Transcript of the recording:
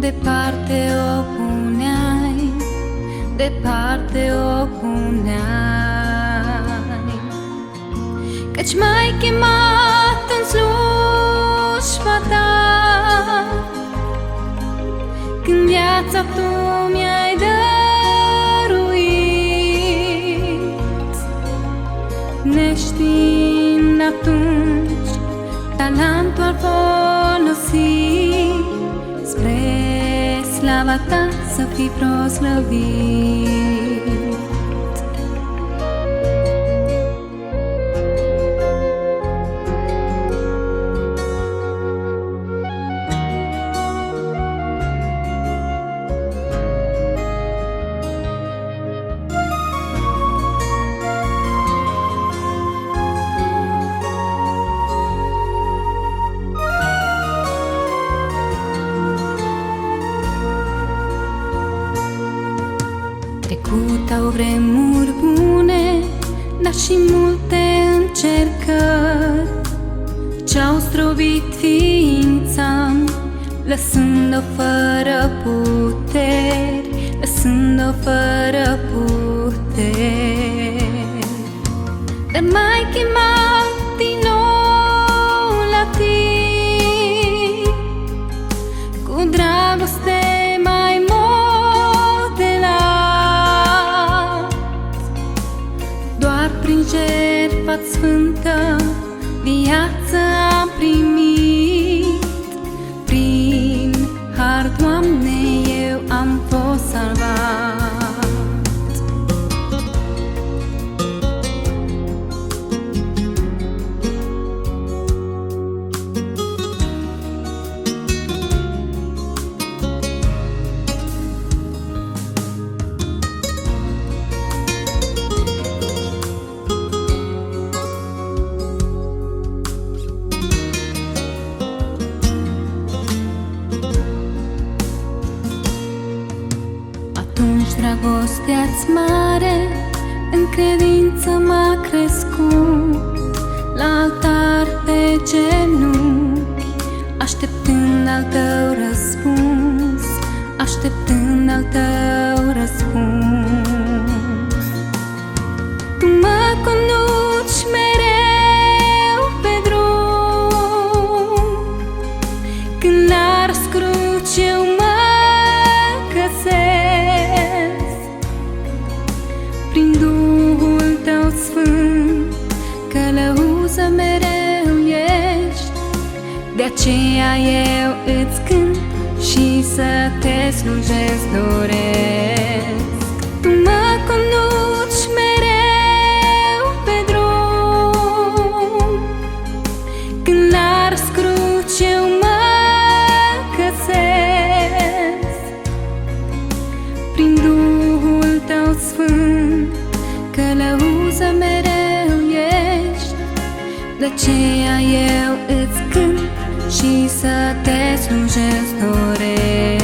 Departe o puneai, departe o puneai, căci m-ai chemat în slujba ta, când viața tu mi-ai dăruit, neștiind atunci talentul ar folosi spre slava ta să fii proslăvit. Trecutau vremuri bune, dar și multe încercări ce-au zdrobit ființa, lăsând-o fără puteri, lăsând-o fără puteri. Dar m-ai chemat din nou la tine, cu dragoste mai prin jertfa sfântă viață am primit. Prin har, Doamne, eu am fost salvat. Dragostea-ți mare în credință m-a crescut, la altar pe genunchi, așteptând al tău răspuns, așteptând al tău răspuns. Tu mă conduci mereu pe drum, când la răscruci eu mă găsesc. Prin Duhul tău sfânt, călăuză mereu ești, de aceea eu îți cânt și să te slujesc doresc. Tu mă conduci mereu pe drum, când la răscruci eu mă găsesc. Prin Duhul tău sfânt, călăuză mereu ești, de aceea eu îți cânt și să te slujesc doresc.